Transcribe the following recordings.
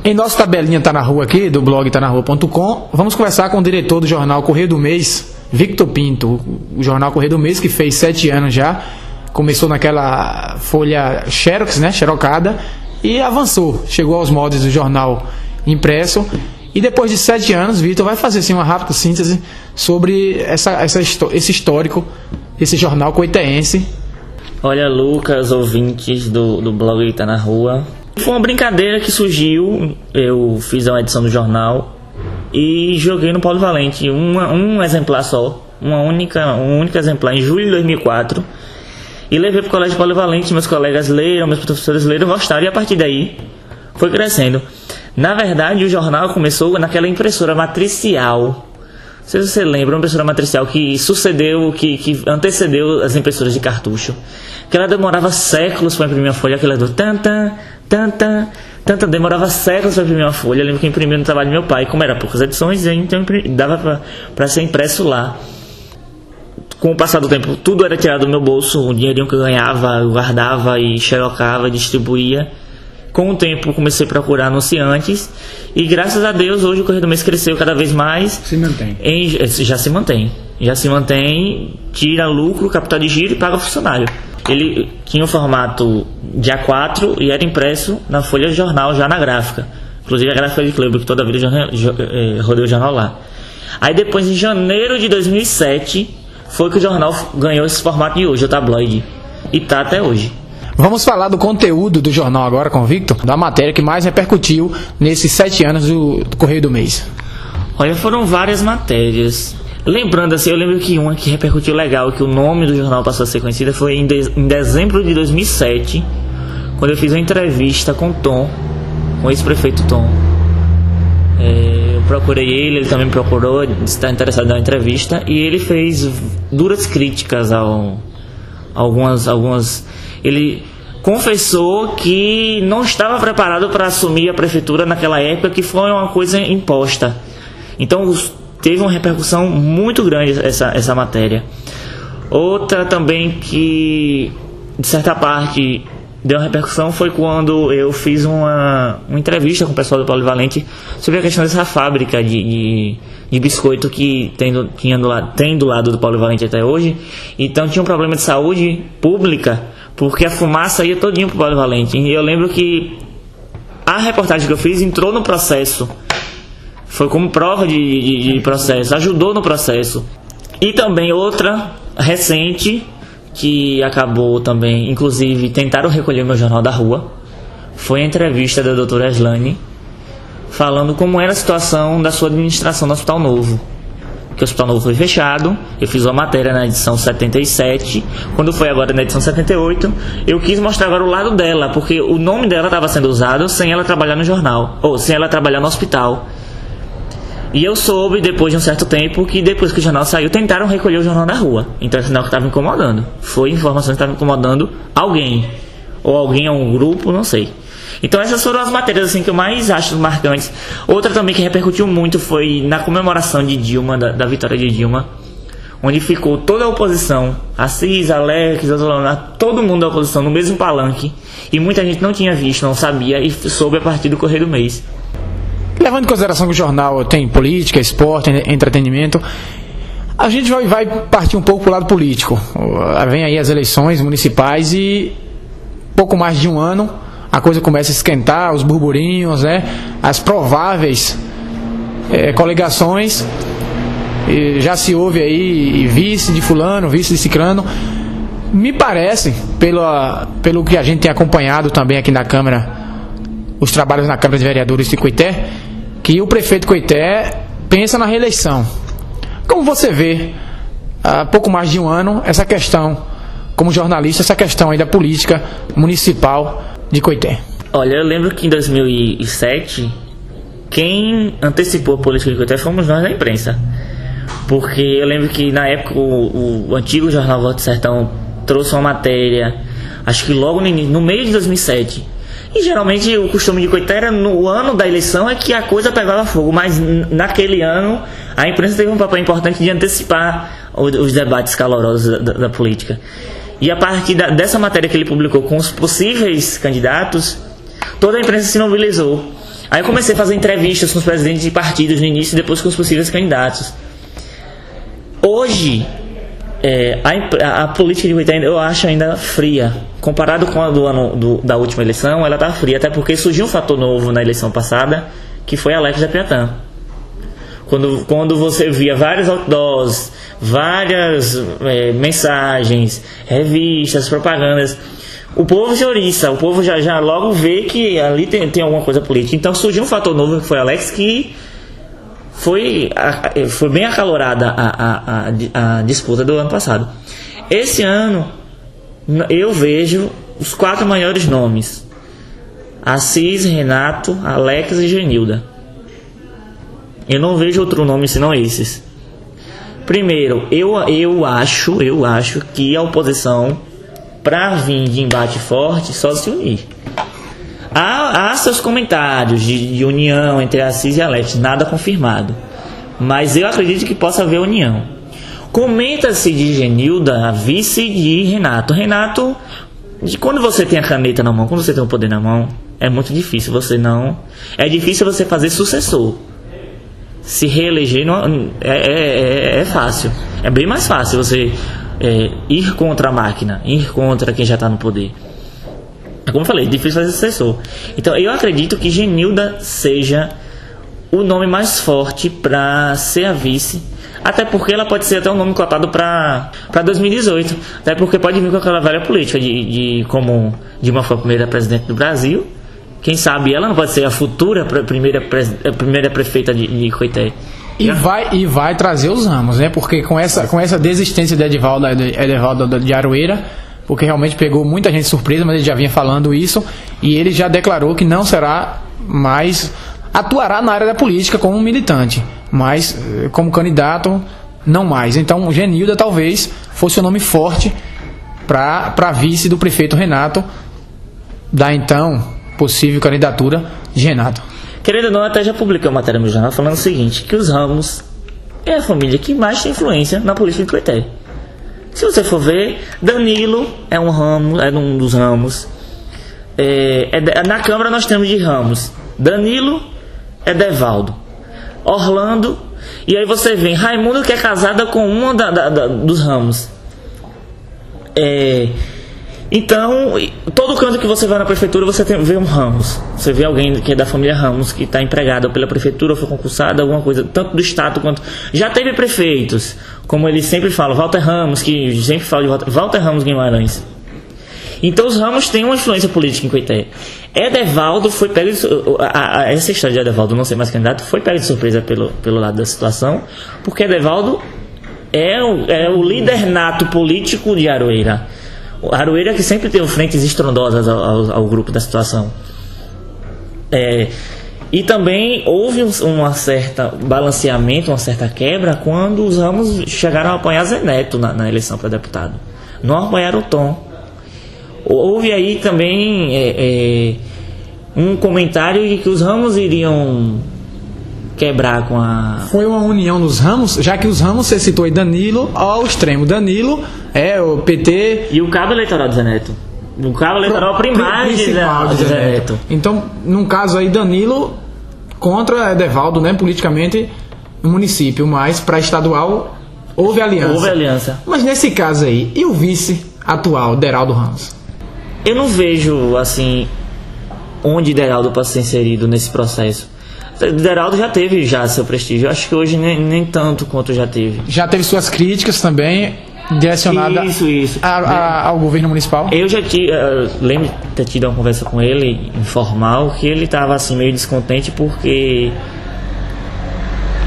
Em nossa tabelinha Tá Na Rua aqui, do blog tanarrua.com, vamos conversar com o diretor do jornal Correio do Mês, Victor Pinto. O jornal Correio do Mês, que fez 7 anos já, começou naquela folha xerox, né, xerocada, e avançou, chegou aos moldes do jornal impresso. E depois de 7 anos, Victor vai fazer assim, uma rápida síntese sobre esse histórico desse jornal coiteense. Olha, Lucas, ouvintes do blog Tá Na Rua, foi uma brincadeira que surgiu. Eu fiz uma edição do jornal e joguei no Polivalente um exemplar só, um único exemplar em julho de 2004, e levei para o Colégio Polivalente. Meus colegas leram, meus professores leram, gostaram, e a partir daí foi crescendo. Na verdade, o jornal começou naquela impressora matricial. Não sei se você lembra, uma impressora matricial que que antecedeu as impressoras de cartucho. Que ela demorava séculos para imprimir uma folha, aquela do demorava séculos para imprimir uma folha. Eu lembro que imprimiu no trabalho do meu pai, como era poucas edições, então dava para ser impresso lá. Com o passar do tempo, tudo era tirado do meu bolso, o dinheirinho que eu ganhava, eu guardava e xerocava, distribuía. Com o tempo comecei a procurar anunciantes e, graças a Deus, hoje o Correio do Mês cresceu cada vez mais. Se mantém. Já se mantém, tira lucro, capital de giro e paga o funcionário. Ele tinha o formato de A4 e era impresso na folha de jornal, já na gráfica. Inclusive a gráfica de Kleber, que toda a vida rodei o jornal lá. Aí depois, em janeiro de 2007, foi que o jornal ganhou esse formato de hoje, o tabloide. E tá até hoje. Vamos falar do conteúdo do jornal agora com o Victor, da matéria que mais repercutiu nesses 7 anos do Correio do Mês. Olha, foram várias matérias. Lembrando assim, eu lembro que uma que repercutiu legal, que o nome do jornal passou a ser conhecida, foi em dezembro de 2007, quando eu fiz uma entrevista com Tom, com o ex-prefeito Tom. Eu procurei ele também me procurou, está interessado na entrevista, e ele fez duras críticas a algumas. Ele confessou que não estava preparado para assumir a prefeitura naquela época, que foi uma coisa imposta. Então teve uma repercussão muito grande essa matéria. Outra também que, de certa parte, deu uma repercussão foi quando eu fiz uma entrevista com o pessoal do Polivalente sobre a questão dessa fábrica de biscoito que tem do lado do Polivalente até hoje. Então tinha um problema de saúde pública, porque a fumaça ia todinho pro Polivalente. E eu lembro que a reportagem que eu fiz entrou no processo. Foi como prova de processo, ajudou no processo. E também outra recente, que acabou também, inclusive tentaram recolher meu jornal da rua, foi a entrevista da doutora Eslane, falando como era a situação da sua administração no Hospital Novo. Que o Hospital Novo foi fechado. Eu fiz uma matéria na edição 77. Quando foi agora na edição 78, eu quis mostrar agora o lado dela, porque o nome dela estava sendo usado sem ela trabalhar no jornal, ou sem ela trabalhar no hospital. E eu soube, depois de um certo tempo, que depois que o jornal saiu, tentaram recolher o jornal da rua. Então é sinal que estava incomodando. Foi informação que estava incomodando alguém. Ou alguém, um grupo, não sei. Então essas foram as matérias assim, que eu mais acho marcantes. Outra também que repercutiu muito foi na comemoração de Dilma, da vitória de Dilma, onde ficou toda a oposição, Assis, Alex, todo mundo da oposição no mesmo palanque. E muita gente não tinha visto, não sabia, e soube a partir do Correio do Mês. Levando em consideração que o jornal tem política, esporte, entretenimento, a gente vai partir um pouco para o lado político. Vem aí as eleições municipais e pouco mais de um ano a coisa começa a esquentar, os burburinhos, né? As prováveis coligações. E já se ouve aí vice de fulano, vice de ciclano. Me parece, pelo que a gente tem acompanhado também aqui na Câmara, os trabalhos na Câmara de Vereadores de Coité, que o prefeito Coité pensa na reeleição. Como você vê, há pouco mais de um ano, essa questão, como jornalista, essa questão aí da política municipal de Coité? Olha, eu lembro que em 2007, quem antecipou a política de Coité fomos nós da imprensa. Porque eu lembro que na época o antigo jornal Voz do Sertão trouxe uma matéria, acho que logo no meio de 2007. E geralmente o costume de Coité era no ano da eleição é que a coisa pegava fogo, mas naquele ano a imprensa teve um papel importante de antecipar os debates calorosos da política. E a partir dessa matéria que ele publicou com os possíveis candidatos, toda a imprensa se mobilizou. Aí eu comecei a fazer entrevistas com os presidentes de partidos no início e depois com os possíveis candidatos. Hoje, a política de Cuité eu acho ainda fria. Comparado com a do ano da última eleição, ela está fria, até porque surgiu um fator novo na eleição passada, que foi Alex da Piatã. Quando você via vários outdoors, várias mensagens, revistas, propagandas, o povo se oriça, o povo já logo vê que ali tem alguma coisa política. Então surgiu um fator novo que foi Alex, que foi bem acalorada a disputa do ano passado. Esse ano eu vejo os 4 maiores nomes: Assis, Renato, Alex e Genilda. Eu não vejo outro nome senão esses. Primeiro, eu acho que a oposição, para vir de embate forte, só se unir. Há seus comentários de união entre Assis e Alex, nada confirmado, mas eu acredito que possa haver união. Comenta-se de Genilda, a vice de Renato. Renato, quando você tem a caneta na mão, quando você tem o poder na mão, é muito difícil é difícil você fazer sucessor. Se reeleger é fácil. É bem mais fácil você ir contra a máquina, ir contra quem já está no poder. Como eu falei, é difícil fazer sucessor. Então eu acredito que Genilda seja o nome mais forte para ser a vice. Até porque ela pode ser até um nome cotado para 2018. Até porque pode vir com aquela velha política como Dilma foi a primeira presidente do Brasil. Quem sabe ela não pode ser a futura primeira prefeita de Coité. E vai trazer os Ramos, né? Porque com essa desistência de Edivaldo de Aroeira, porque realmente pegou muita gente surpresa, mas ele já vinha falando isso, e ele já declarou que não será mais, atuará na área da política como militante, mas como candidato não mais. Então Genilda talvez fosse um nome forte para vice do prefeito Renato, da então possível candidatura de Renato. Querendo ou não, até já publiquei uma matéria no jornal falando o seguinte, que os Ramos é a família que mais tem influência na política de Coité. Se você for ver, Danilo é um dos Ramos. Na Câmara nós temos de Ramos Danilo, Edevaldo, Orlando, e aí você vê Raimundo, que é casada com uma dos Ramos. Então, todo canto que você vai na prefeitura, você vê um Ramos. Você vê alguém que é da família Ramos, que está empregado pela prefeitura, foi concursado, alguma coisa, tanto do estado quanto... Já teve prefeitos, como ele sempre fala, Walter Ramos, que sempre fala de Walter Ramos Guimarães. Então os Ramos têm uma influência política em Coité. Edevaldo foi pego essa história de Edevaldo não ser mais candidato foi pego de surpresa pelo lado da situação, porque Edevaldo é o líder nato político de Aroeira. Aroeira que sempre teve frentes estrondosas ao grupo da situação. E também houve um certo balanceamento, uma certa quebra quando os Ramos chegaram a apoiar Zé Neto na eleição para deputado. Não apoiaram o Tom. Houve aí também um comentário de que os Ramos iriam quebrar com a... Foi uma união dos Ramos, já que os Ramos, você citou aí Danilo ao extremo. Danilo é o PT... E o cabo eleitoral de Zé Neto. O cabo eleitoral primário de Zé Neto. Então, num caso aí, Danilo contra Edevaldo, né, politicamente, no município, mas para estadual houve aliança. Mas nesse caso aí, e o vice atual, Deraldo Ramos? Eu não vejo, assim, onde Deraldo pode ser inserido nesse processo. Deraldo já teve seu prestígio. Eu acho que hoje nem tanto quanto já teve. Já teve suas críticas também direcionadas ao governo municipal? Eu já lembro de ter tido uma conversa com ele, informal, que ele estava assim meio descontente porque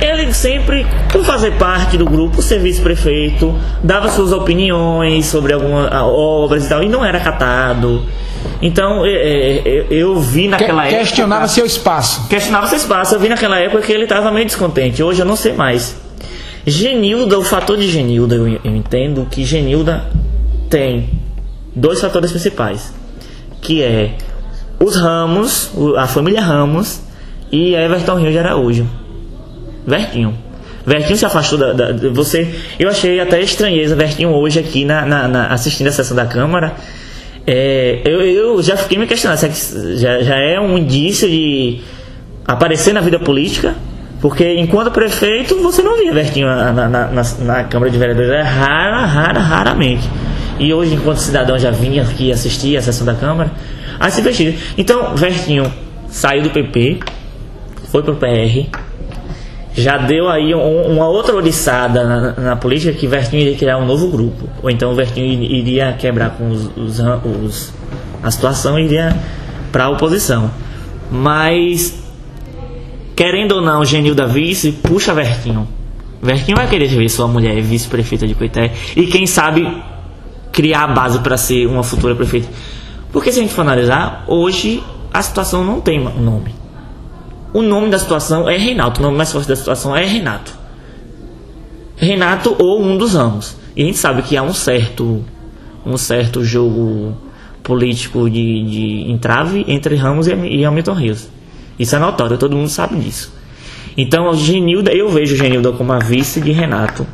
ele sempre, por fazer parte do grupo, ser vice-prefeito, dava suas opiniões sobre algumas obras e tal, e não era acatado. Então eu vi naquela época... Questionava seu espaço. Eu vi naquela época que ele estava meio descontente. Hoje eu não sei mais. Genilda, o fator de Genilda, eu entendo que Genilda tem 2 fatores principais, que é os Ramos, a família Ramos e Everton Rio de Araújo. Vertinho se afastou eu achei até estranheza Vertinho hoje aqui assistindo a sessão da Câmara. Eu já fiquei me questionando, já é um indício de aparecer na vida política, porque enquanto prefeito você não via Vertinho na Câmara de Vereadores, é raramente. E hoje, enquanto cidadão, já vinha aqui assistir a sessão da Câmara, assim vestido. Então, Vertinho saiu do PP, foi pro PR, já deu aí uma outra oriçada na política, que Vertinho iria criar um novo grupo, ou então o Vertinho iria quebrar com a situação e iria para a oposição. Mas, querendo ou não, o Genilda vice puxa Vertinho. Vertinho vai querer ver sua mulher vice-prefeita de Coité e quem sabe criar a base para ser uma futura prefeita. Porque se a gente for analisar, hoje a situação não tem um nome. O nome da situação é Renato. O nome mais forte da situação é Renato. Renato ou um dos ramos. E a gente sabe que há um certo jogo político de entrave entre Ramos e Hamilton Rios. Isso é notório, todo mundo sabe disso. Então, eu vejo Genilda como a vice de Renato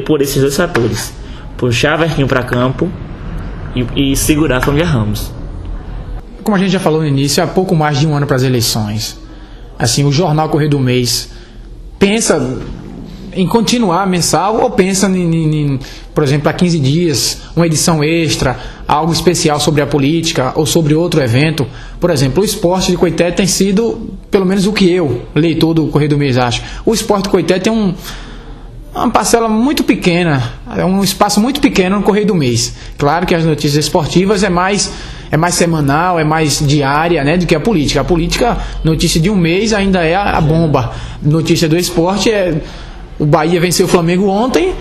por esses dois fatores. Puxar Vertinho para campo e segurar a família Ramos. Como a gente já falou no início, há pouco mais de um ano para as eleições. Assim, o jornal Correio do Mês pensa em continuar mensal ou pensa por exemplo, há 15 dias, uma edição extra, algo especial sobre a política ou sobre outro evento? Por exemplo, o esporte de Coité tem sido, pelo menos o que eu, leitor do Correio do Mês, acho. O esporte de Coité tem uma parcela muito pequena, é um espaço muito pequeno no Correio do Mês. Claro que as notícias esportivas é mais semanal, é mais diária, né, do que a política. A política, notícia de um mês ainda é a bomba. Notícia do esporte é o Bahia venceu o Flamengo ontem,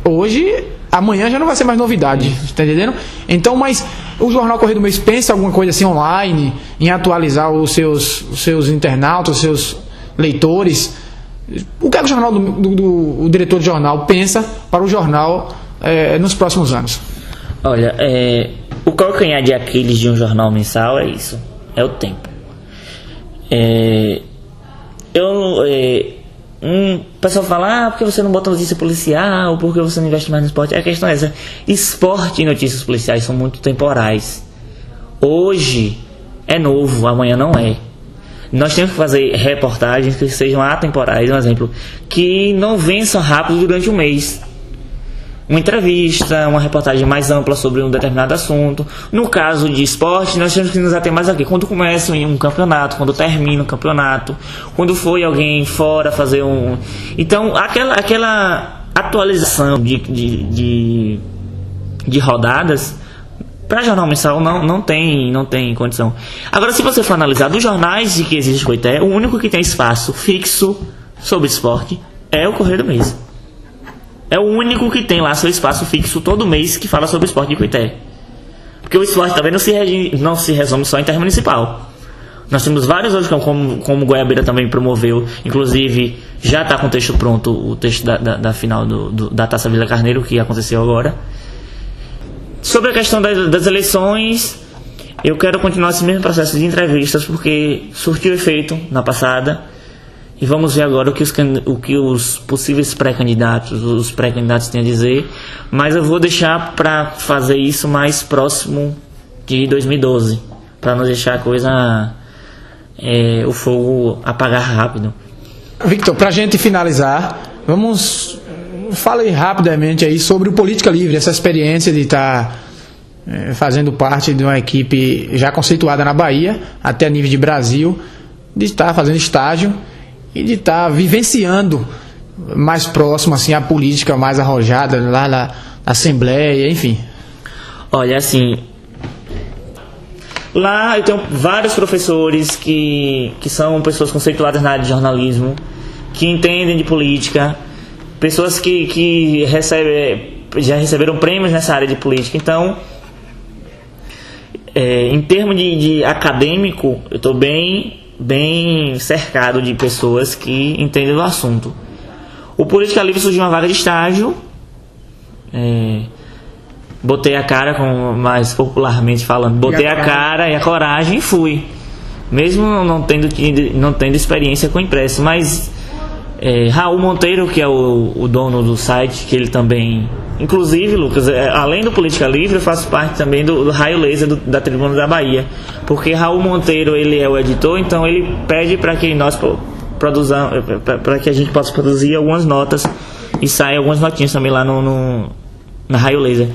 hoje, amanhã já não vai ser mais novidade, tá entendendo? Então, mas o jornal Correio do Mês pensa alguma coisa assim online, em atualizar os seus internautas, os seus leitores? O que é que o jornal o diretor de jornal pensa para o jornal nos próximos anos? Olha, o calcanhar de Aquiles de um jornal mensal é isso, é o tempo. O pessoal fala, por que você não bota notícia policial, por que você não investe mais no esporte? A questão é essa: esporte e notícias policiais são muito temporais. Hoje é novo, amanhã não é. Nós temos que fazer reportagens que sejam atemporais, um exemplo, que não vençam rápido durante um mês. Uma entrevista, uma reportagem mais ampla sobre um determinado assunto. No caso de esporte, nós temos que nos ater mais aqui. Quando começa um campeonato, quando termina um campeonato, quando foi alguém fora fazer um... Então, aquela atualização de rodadas, para jornal mensal não tem condição. Agora, se você for analisar dos jornais de que existe Coité, o único que tem espaço fixo sobre esporte é o Correio do Mês. É o único que tem lá seu espaço fixo todo mês que fala sobre o esporte de Coité. Porque o esporte também não se resume só em intermunicipal. Nós temos vários hoje, como Goiabeira também promoveu, inclusive já está com o texto pronto, o texto da final da Taça Vila Carneiro, que aconteceu agora. Sobre a questão das eleições, eu quero continuar esse mesmo processo de entrevistas, porque surtiu efeito na passada. E vamos ver agora o que os possíveis pré-candidatos, os pré-candidatos têm a dizer. Mas eu vou deixar para fazer isso mais próximo de 2012, para não deixar a coisa, o fogo apagar rápido. Victor, para a gente finalizar, fale rapidamente aí sobre o Política Livre, essa experiência de estar fazendo parte de uma equipe já conceituada na Bahia, até a nível de Brasil, de estar fazendo estágio e de estar vivenciando mais próximo assim a política mais arrojada lá na Assembleia, enfim. Olha, assim, lá eu tenho vários professores que são pessoas conceituadas na área de jornalismo, que entendem de política, pessoas que já receberam prêmios nessa área de política. Então, em termos de acadêmico, eu estou bem cercado de pessoas que entendem do assunto. O Política Livre surgiu uma vaga de estágio, botei a cara, como mais popularmente falando, botei a cara e a coragem e fui, mesmo não tendo experiência com impresso. Mas Raul Monteiro, que é o dono do site, que ele também Inclusive, Lucas, além do Política Livre, eu faço parte também do Raio Laser da Tribuna da Bahia, porque Raul Monteiro, ele é o editor, então ele pede para que nós produzamos, para que a gente possa produzir algumas notas e saem algumas notinhas também lá na Raio Laser.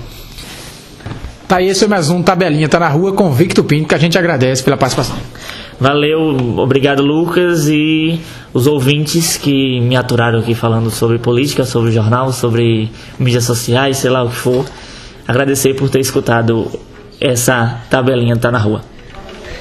Tá aí, esse é mais um Tabelinha Tá na Rua com Victor Pinto, que a gente agradece pela participação. Valeu, obrigado, Lucas, e os ouvintes que me aturaram aqui falando sobre política, sobre jornal, sobre mídias sociais, sei lá o que for. Agradecer por ter escutado essa Tabelinha Tá na Rua.